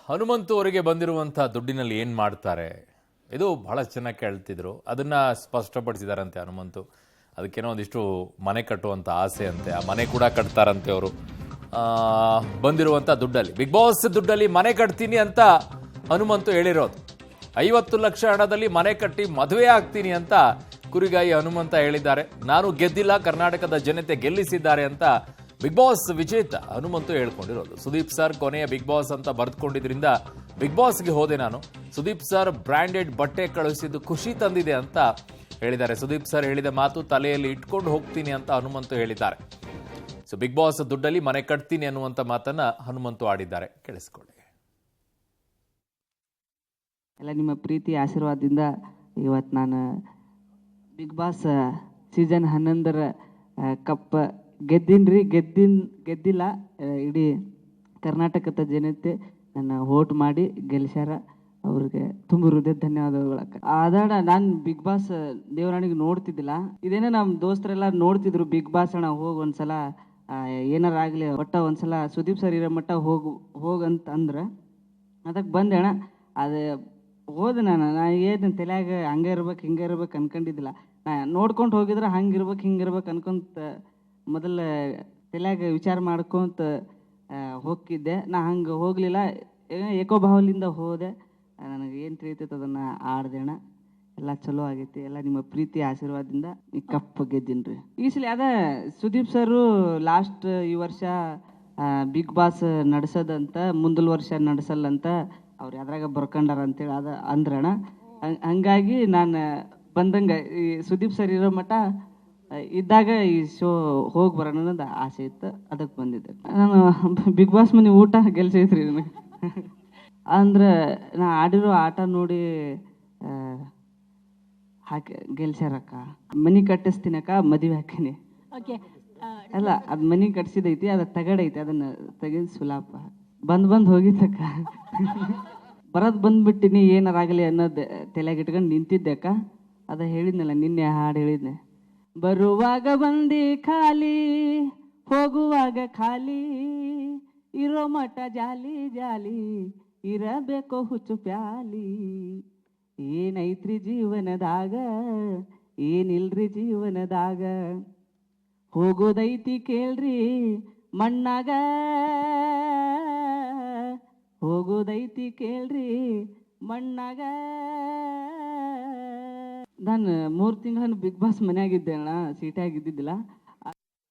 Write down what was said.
ಹನುಮಂತು ಅವರಿಗೆ ಬಂದಿರುವಂಥ ದುಡ್ಡಿನಲ್ಲಿ ಏನು ಮಾಡ್ತಾರೆ, ಇದು ಬಹಳ ಚೆನ್ನಾಗಿ ಕೇಳ್ತಿದ್ರು. ಅದನ್ನು ಸ್ಪಷ್ಟಪಡಿಸಿದಾರಂತೆ ಹನುಮಂತು. ಅದಕ್ಕೇನೋ ಒಂದಿಷ್ಟು ಮನೆ ಕಟ್ಟುವಂಥ ಆಸೆ ಅಂತೆ, ಆ ಮನೆ ಕೂಡ ಕಟ್ತಾರಂತೆ ಅವರು. ಬಂದಿರುವಂಥ ದುಡ್ಡಲ್ಲಿ, ಬಿಗ್ ಬಾಸ್ ದುಡ್ಡಲ್ಲಿ ಮನೆ ಕಟ್ತೀನಿ ಅಂತ ಹನುಮಂತು ಹೇಳಿರೋದು. 50 ಲಕ್ಷ ಹಣದಲ್ಲಿ ಮನೆ ಕಟ್ಟಿ ಮದುವೆ ಆಗ್ತೀನಿ ಅಂತ ಕುರಿಗಾಯಿ ಹನುಮಂತ ಹೇಳಿದ್ದಾರೆ. ನಾನು ಗೆದ್ದಿಲ್ಲ, ಕರ್ನಾಟಕದ ಜನತೆ ಗೆಲ್ಲಿಸಿದ್ದಾರೆ ಅಂತ ಬಿಗ್ ಬಾಸ್ ವಿಜೇತ ಹನುಮಂತು ಹೇಳ್ಕೊಂಡಿರೋದು. ಸುದೀಪ್ ಸರ್ ಕೊನೆಯ ಬಿಗ್ ಬಾಸ್ ಅಂತ ಬರೆದುಕೊಂಡಿದ್ರಿಂದ ಬಿಗ್ ಬಾಸ್ಗೆ ಹೋದೆ ನಾನು. ಸುದೀಪ್ ಸರ್ ಬ್ರ್ಯಾಂಡೆಡ್ ಬಟ್ಟೆ ಕಳುಹಿಸಿದ್ದು ಖುಷಿ ತಂದಿದೆ ಅಂತ ಹೇಳಿದ್ದಾರೆ. ಸುದೀಪ್ ಸರ್ ಹೇಳಿದ ಮಾತು ತಲೆಯಲ್ಲಿ ಇಟ್ಕೊಂಡು ಹೋಗ್ತೀನಿ ಅಂತ ಹನುಮಂತು ಹೇಳಿದ್ದಾರೆ. ಸೊ ಬಿಗ್ ಬಾಸ್ ದುಡ್ಡಲ್ಲಿ ಮನೆ ಕಟ್ತೀನಿ ಅನ್ನುವಂಥ ಮಾತನ್ನ ಹನುಮಂತು ಆಡಿದ್ದಾರೆ. ಕೇಳಿಸ್ಕೊಳ್ಳಿ. ಎಲ್ಲ ನಿಮ್ಮ ಪ್ರೀತಿ ಆಶೀರ್ವಾದದಿಂದ ಇವತ್ತು ನಾನು ಬಿಗ್ ಬಾಸ್ ಸೀಸನ್ 11ರ ಕಪ್ ಗೆದ್ದಿನ್ರಿ. ಗೆದ್ದಿಲ್ಲ, ಇಡೀ ಕರ್ನಾಟಕದ ಜನತೆ ನನ್ನ ವೋಟ್ ಮಾಡಿ ಗೆಲ್ಸ್ಯಾರ. ಅವ್ರಿಗೆ ತುಂಬ ಹೃದಯ ಧನ್ಯವಾದಗಳು. ಅದಾಡ ನಾನು ಬಿಗ್ ಬಾಸ್ ದೇವರಾಣಿಗೆ ನೋಡ್ತಿದ್ದಿಲ್ಲ. ಇದೇನೋ ನಮ್ಮ ದೋಸ್ತರೆಲ್ಲ ನೋಡ್ತಿದ್ರು ಬಿಗ್ ಬಾಸ್ ಅಣ್ಣ ಹೋಗಿ ಒಂದ್ಸಲ ಏನಾರ ಆಗಲಿ ಒಟ್ಟ ಒಂದ್ಸಲ ಸುದೀಪ್ ಸರ್ ಇರೋ ಮಟ್ಟ ಹೋಗಂತ ಅಂದ್ರೆ ಅದಕ್ಕೆ ಬಂದೆ ಅಣ್ಣ. ಅದು ಹೋದೆ ನಾನು ಏನು ತಲೆಯಾಗ ಹಂಗೆ ಇರ್ಬೇಕು ಹಿಂಗೆ ಇರ್ಬೇಕು ಅನ್ಕೊಂಡಿದ್ದಿಲ್ಲ. ನಾ ನೋಡ್ಕೊಂಡು ಹೋಗಿದ್ರೆ ಹಂಗಿರ್ಬೇಕು ಹಿಂಗಿರ್ಬೇಕು ಅನ್ಕೊಂತ ಮೊದಲ ತಲೆಯಾಗ ವಿಚಾರ ಮಾಡ್ಕೊಂತ ಹೋಗಿದ್ದೆ. ನಾ ಹಂಗೆ ಹೋಗಲಿಲ್ಲ, ಏಕೋಭಾವಲಿಂದ ಹೋದೆ. ನನಗೆ ಏನು ತಿಳಿತೈತೆ ಅದನ್ನು ಆಡ್ದೆ ಅಣ್ಣ. ಎಲ್ಲ ಚಲೋ ಆಗೈತಿ. ಎಲ್ಲ ನಿಮ್ಮ ಪ್ರೀತಿ ಆಶೀರ್ವಾದದಿಂದ ಈ ಕಪ್ ಗೆದ್ದೀನಿ ರೀ. ಈ ಸಲ ಅದ ಸುದೀಪ್ ಸರು ಲಾಸ್ಟ್ ಈ ವರ್ಷ ಬಿಗ್ ಬಾಸ್ ನಡೆಸೋದಂತ, ಮುಂದಿನ ವರ್ಷ ನಡೆಸಲ್ಲಂತ ಅವ್ರು ಯಾವ್ದ್ರಾಗ ಬರ್ಕೊಂಡಾರ ಅಂತೇಳಿ ಅದ ಅಂದ್ರಣ. ಹಂಗಾಗಿ ನಾನು ಬಂದಂಗೆ ಈ ಸುದೀಪ್ ಸರ್ ಇರೋ ಮಟ್ಟ ಇದ್ದಾಗ ಈ ಶೋ ಹೋಗಿ ಬರೋಣ ಅನ್ನೋದು ಆಸೆ ಇತ್ತು, ಅದಕ್ಕೆ ಬಂದಿದ್ದೆ ನಾನು. ಬಿಗ್ ಬಾಸ್ ಮನೆ ಊಟ ಗೆಲ್ಸೈತ್ರಿ ನನಗೆ. ಅಂದ್ರೆ ನಾ ಆಡಿರೋ ಆಟ ನೋಡಿ ಹಾಕಿ ಗೆಲ್ಸ್ಯಾರಕ್ಕ. ಮನೆ ಕಟ್ಟಿಸ್ತೀನಕ್ಕ, ಮದುವೆ ಹಾಕಿನಿ. ಅಲ್ಲ, ಅದು ಮನೆ ಕಟ್ಸಿದೈತಿ, ಅದು ತಗಡೈತಿ, ಅದನ್ನು ತೆಗೆದು ಸುಲಾಪ ಬಂದ್ ಹೋಗಿದ್ದಕ್ಕ. ಬರೋದು ಬಂದ್ಬಿಟ್ಟಿನಿ, ಏನಾರಾಗಲಿ ಅನ್ನೋದು ತಲೆಯಾಗ ಇಟ್ಕೊಂಡು ನಿಂತಿದ್ದಕ್ಕ. ಅದ ಹೇಳಿದ್ನಲ್ಲ ನಿನ್ನೆ ಹಾಡು ಹೇಳಿದ್ನೆ. ಬರುವಾಗ ಬಂದಿ ಖಾಲಿ, ಹೋಗುವಾಗ ಖಾಲಿ, ಇರೋ ಮಠ ಜಾಲಿ ಜಾಲಿ, ಇರಬೇಕು ಹುಚ್ಚು ಪ್ಯಾಲಿ. ಏನೈತ್ರಿ ಜೀವನದಾಗ, ಏನಿಲ್ರಿ ಜೀವನದಾಗ, ಹೋಗೋದೈತಿ ಕೇಳ್ರಿ ಮಣ್ಣಾಗ, ಹೋಗೋದೈತಿ ಕೇಳ್ರಿ ಮಣ್ಣಾಗ. ನಾನು 3 ತಿಂಗಳನ್ನು ಬಿಗ್ ಬಾಸ್ ಮನೆಯಾಗಿದ್ದೆ ಅಣ್ಣ, ಸೀಟಾಗಿದ್ದಿದ್ದಿಲ್ಲ.